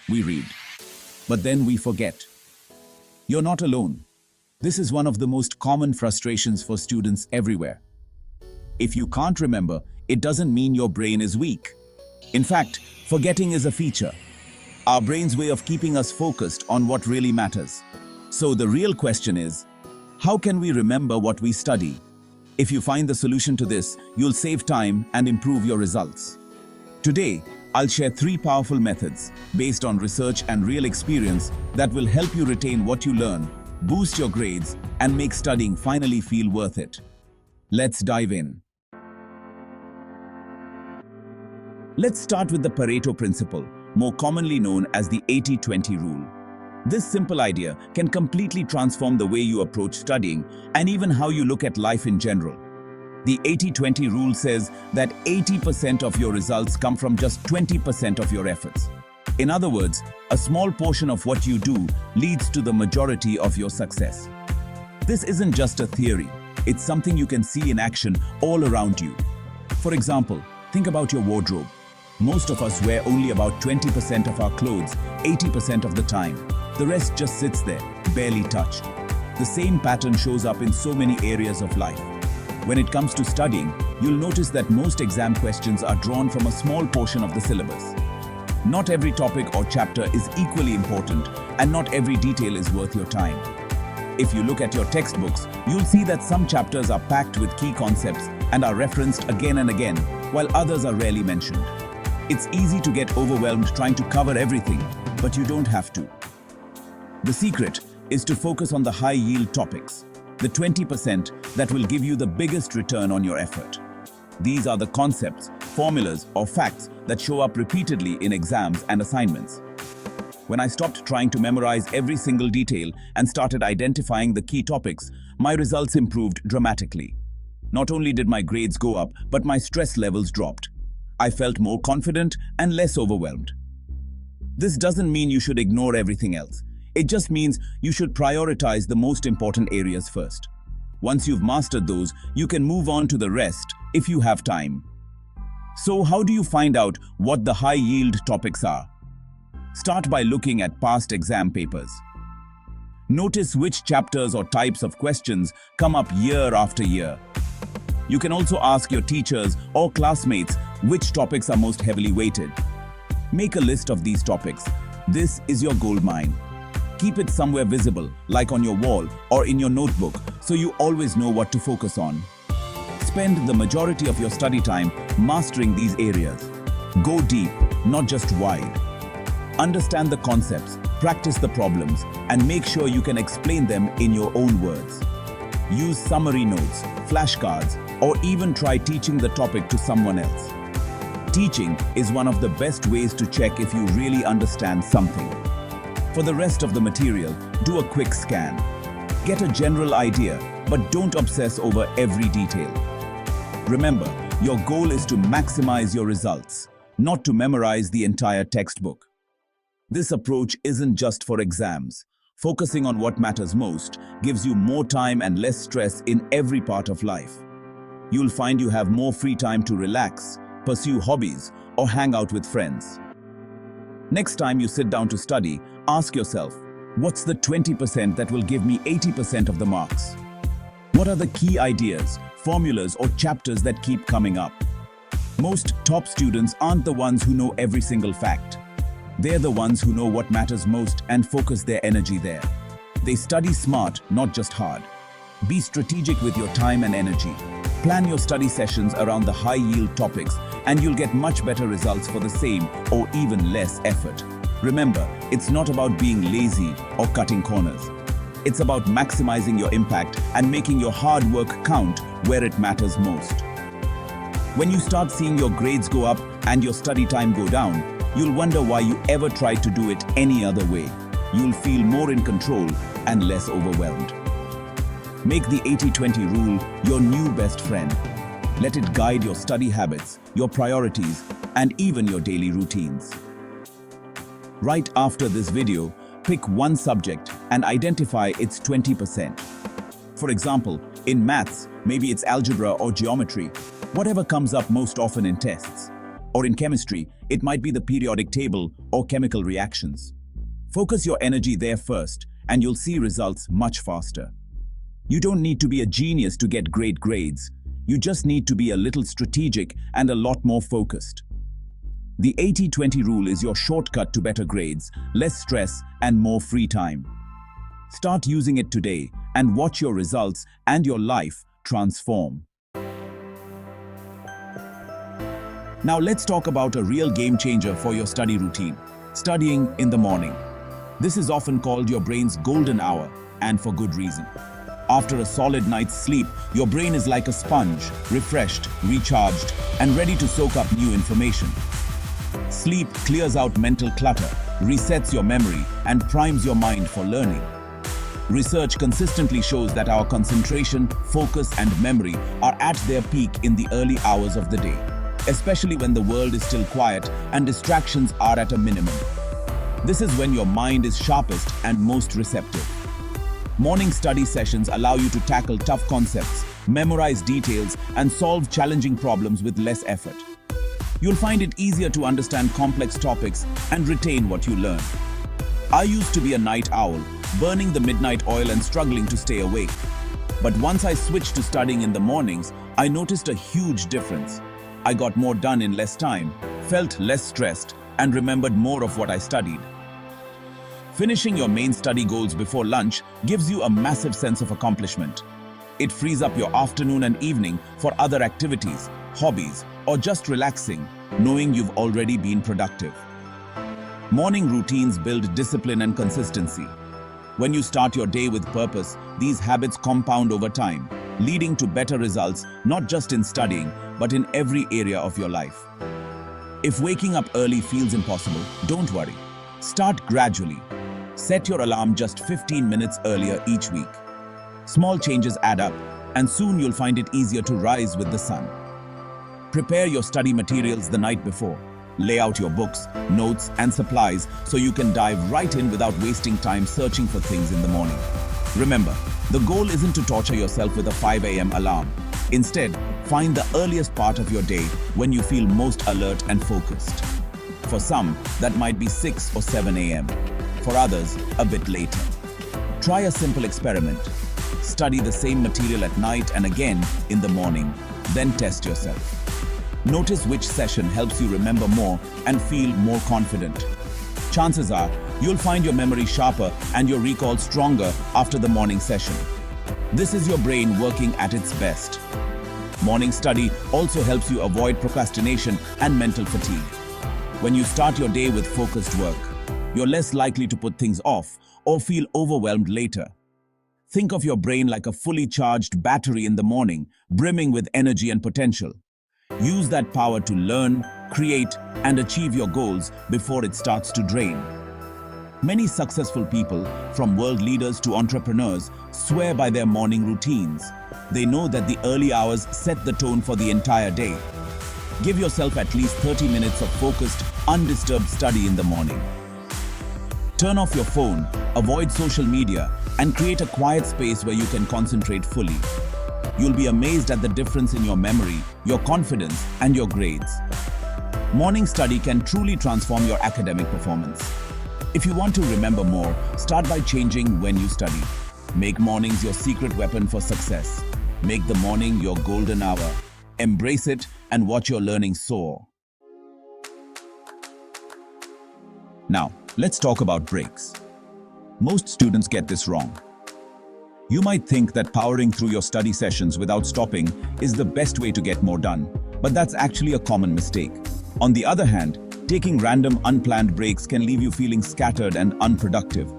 we read. But then we forget. You're not alone. This is one of the most common frustrations for students everywhere. If you can't remember, it doesn't mean your brain is weak. In fact, forgetting is a feature, our brain's way of keeping us focused on what really matters. So the real question is, how can we remember what we study? If you find the solution to this, you'll save time and improve your results. Today, I'll share 3 powerful methods based on research and real experience that will help you retain what you learn, boost your grades, and make studying finally feel worth it. Let's dive in. Let's start with the Pareto Principle, more commonly known as the 80-20 rule. This simple idea can completely transform the way you approach studying and even how you look at life in general. The 80-20 rule says that 80% of your results come from just 20% of your efforts. In other words, a small portion of what you do leads to the majority of your success. This isn't just a theory, it's something you can see in action all around you. For example, think about your wardrobe. Most of us wear only about 20% of our clothes 80% of the time. The rest just sits there, barely touched. The same pattern shows up in so many areas of life. When it comes to studying, you'll notice that most exam questions are drawn from a small portion of the syllabus. Not every topic or chapter is equally important, and not every detail is worth your time. If you look at your textbooks, you'll see that some chapters are packed with key concepts and are referenced again and again, while others are rarely mentioned. It's easy to get overwhelmed trying to cover everything, but you don't have to. The secret is to focus on the high-yield topics, the 20% that will give you the biggest return on your effort. These are the concepts, formulas, or facts that show up repeatedly in exams and assignments. When I stopped trying to memorize every single detail and started identifying the key topics, my results improved dramatically. Not only did my grades go up, but my stress levels dropped. I felt more confident and less overwhelmed. This doesn't mean you should ignore everything else. It just means you should prioritize the most important areas first. Once you've mastered those, you can move on to the rest if you have time. So how do you find out what the high-yield topics are? Start by looking at past exam papers. Notice which chapters or types of questions come up year after year. You can also ask your teachers or classmates which topics are most heavily weighted. Make a list of these topics. This is your gold mine. Keep it somewhere visible, like on your wall or in your notebook, so you always know what to focus on. Spend the majority of your study time mastering these areas. Go deep, not just wide. Understand the concepts, practice the problems, and make sure you can explain them in your own words. Use summary notes, flashcards, or even try teaching the topic to someone else. Teaching is one of the best ways to check if you really understand something. For the rest of the material, do a quick scan. Get a general idea, but don't obsess over every detail. Remember, your goal is to maximize your results, not to memorize the entire textbook. This approach isn't just for exams. Focusing on what matters most gives you more time and less stress in every part of life. You'll find you have more free time to relax, pursue hobbies, or hang out with friends. Next time you sit down to study, ask yourself, what's the 20% that will give me 80% of the marks? What are the key ideas, formulas, or chapters that keep coming up? Most top students aren't the ones who know every single fact. They're the ones who know what matters most and focus their energy there. They study smart, not just hard. Be strategic with your time and energy. Plan your study sessions around the high-yield topics, and you'll get much better results for the same or even less effort. Remember, it's not about being lazy or cutting corners. It's about maximizing your impact and making your hard work count where it matters most. When you start seeing your grades go up and your study time go down, you'll wonder why you ever tried to do it any other way. You'll feel more in control and less overwhelmed. Make the 80-20 rule your new best friend. Let it guide your study habits, your priorities, and even your daily routines. Right after this video, pick one subject and identify its 20%. For example, in maths, maybe it's algebra or geometry, whatever comes up most often in tests. Or in chemistry, it might be the periodic table or chemical reactions. Focus your energy there first, and you'll see results much faster. You don't need to be a genius to get great grades. You just need to be a little strategic and a lot more focused. The 80-20 rule is your shortcut to better grades, less stress, and more free time. Start using it today and watch your results and your life transform. Now let's talk about a real game changer for your study routine: studying in the morning. This is often called your brain's golden hour, and for good reason. After a solid night's sleep, your brain is like a sponge, refreshed, recharged, and ready to soak up new information. Sleep clears out mental clutter, resets your memory, and primes your mind for learning. Research consistently shows that our concentration, focus, and memory are at their peak in the early hours of the day, especially when the world is still quiet and distractions are at a minimum. This is when your mind is sharpest and most receptive. Morning study sessions allow you to tackle tough concepts, memorize details, and solve challenging problems with less effort. You'll find it easier to understand complex topics and retain what you learn. I used to be a night owl, burning the midnight oil and struggling to stay awake. But once I switched to studying in the mornings, I noticed a huge difference. I got more done in less time, felt less stressed, and remembered more of what I studied. Finishing your main study goals before lunch gives you a massive sense of accomplishment. It frees up your afternoon and evening for other activities, hobbies, or just relaxing, knowing you've already been productive. Morning routines build discipline and consistency. When you start your day with purpose, these habits compound over time, leading to better results not just in studying, but in every area of your life. If waking up early feels impossible, don't worry. Start gradually. Set your alarm just 15 minutes earlier each week. Small changes add up, and soon you'll find it easier to rise with the sun. Prepare your study materials the night before. Lay out your books, notes, and supplies so you can dive right in without wasting time searching for things in the morning. Remember, the goal isn't to torture yourself with a 5 a.m. alarm. Instead, find the earliest part of your day when you feel most alert and focused. For some, that might be 6 or 7 a.m. For others, a bit later. Try a simple experiment. Study the same material at night and again in the morning, then test yourself. Notice which session helps you remember more and feel more confident. Chances are, you'll find your memory sharper and your recall stronger after the morning session. This is your brain working at its best. Morning study also helps you avoid procrastination and mental fatigue. When you start your day with focused work, you're less likely to put things off or feel overwhelmed later. Think of your brain like a fully charged battery in the morning, brimming with energy and potential. Use that power to learn, create, and achieve your goals before it starts to drain. Many successful people, from world leaders to entrepreneurs, swear by their morning routines. They know that the early hours set the tone for the entire day. Give yourself at least 30 minutes of focused, undisturbed study in the morning. Turn off your phone, avoid social media, and create a quiet space where you can concentrate fully. You'll be amazed at the difference in your memory, your confidence, and your grades. Morning study can truly transform your academic performance. If you want to remember more, start by changing when you study. Make mornings your secret weapon for success. Make the morning your golden hour. Embrace it and watch your learning soar. Now, let's talk about breaks. Most students get this wrong. You might think that powering through your study sessions without stopping is the best way to get more done, but that's actually a common mistake. On the other hand, taking random unplanned breaks can leave you feeling scattered and unproductive.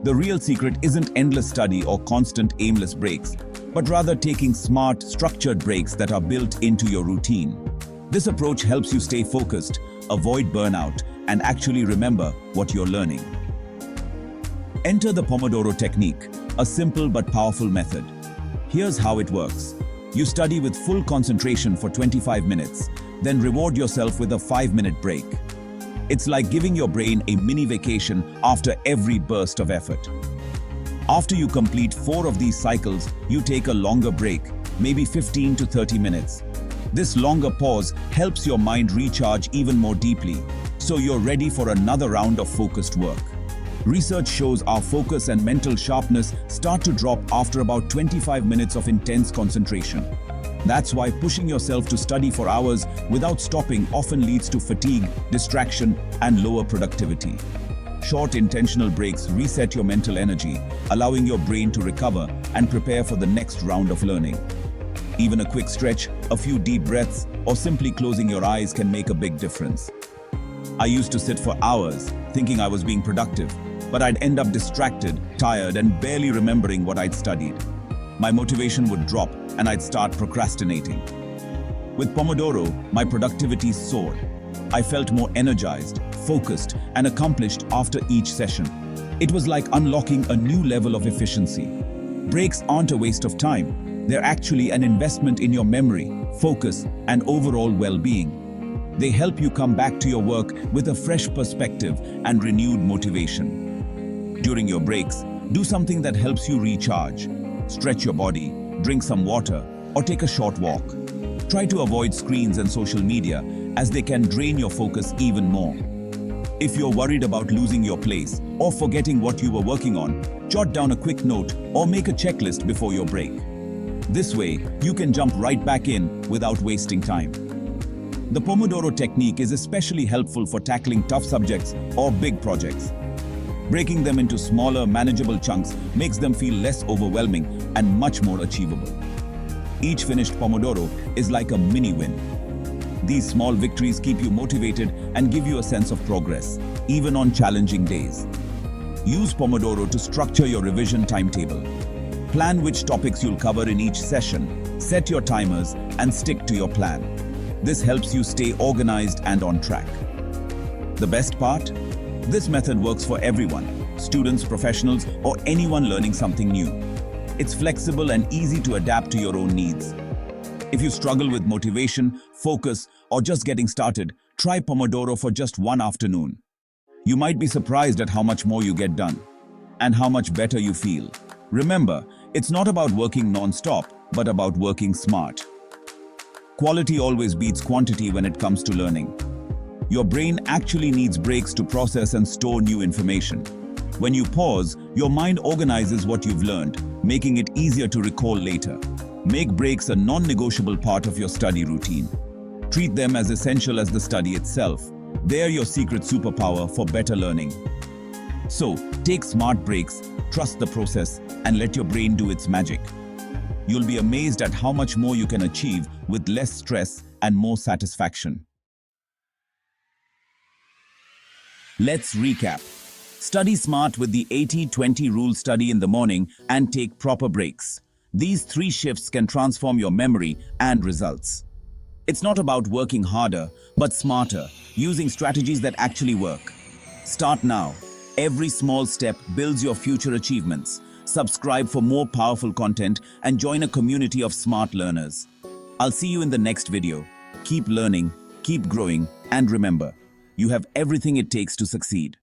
The real secret isn't endless study or constant aimless breaks, but rather taking smart, structured breaks that are built into your routine. This approach helps you stay focused, avoid burnout, and actually remember what you're learning. Enter the Pomodoro Technique, a simple but powerful method. Here's how it works. You study with full concentration for 25 minutes, then reward yourself with a 5-minute break. It's like giving your brain a mini vacation after every burst of effort. After you complete 4 of these cycles, you take a longer break, maybe 15 to 30 minutes. This longer pause helps your mind recharge even more deeply, so you're ready for another round of focused work. Research shows our focus and mental sharpness start to drop after about 25 minutes of intense concentration. That's why pushing yourself to study for hours without stopping often leads to fatigue, distraction, and lower productivity. Short intentional breaks reset your mental energy, allowing your brain to recover and prepare for the next round of learning. Even a quick stretch, a few deep breaths, or simply closing your eyes can make a big difference. I used to sit for hours, thinking I was being productive, but I'd end up distracted, tired, and barely remembering what I'd studied. My motivation would drop, and I'd start procrastinating. With Pomodoro, my productivity soared. I felt more energized, focused, and accomplished after each session. It was like unlocking a new level of efficiency. Breaks aren't a waste of time. They're actually an investment in your memory, focus, and overall well-being. They help you come back to your work with a fresh perspective and renewed motivation. During your breaks, do something that helps you recharge. Stretch your body, drink some water, or take a short walk. Try to avoid screens and social media, as they can drain your focus even more. If you're worried about losing your place or forgetting what you were working on, jot down a quick note or make a checklist before your break. This way, you can jump right back in without wasting time. The Pomodoro Technique is especially helpful for tackling tough subjects or big projects. Breaking them into smaller, manageable chunks makes them feel less overwhelming and much more achievable. Each finished Pomodoro is like a mini win. These small victories keep you motivated and give you a sense of progress, even on challenging days. Use Pomodoro to structure your revision timetable. Plan which topics you'll cover in each session, set your timers, and stick to your plan. This helps you stay organized and on track. The best part? This method works for everyone, students, professionals, or anyone learning something new. It's flexible and easy to adapt to your own needs. If you struggle with motivation, focus, or just getting started, try Pomodoro for just one afternoon. You might be surprised at how much more you get done and how much better you feel. Remember, it's not about working non-stop, but about working smart. Quality always beats quantity when it comes to learning. Your brain actually needs breaks to process and store new information. When you pause, your mind organizes what you've learned, making it easier to recall later. Make breaks a non-negotiable part of your study routine. Treat them as essential as the study itself. They're your secret superpower for better learning. So, take smart breaks, trust the process, and let your brain do its magic. You'll be amazed at how much more you can achieve with less stress and more satisfaction. Let's recap. Study smart with the 80-20 rule. Study in the morning and take proper breaks. These 3 shifts can transform your memory and results. It's not about working harder, but smarter, using strategies that actually work. Start now. Every small step builds your future achievements. Subscribe for more powerful content and join a community of smart learners. I'll see you in the next video. Keep learning, keep growing, and remember, you have everything it takes to succeed.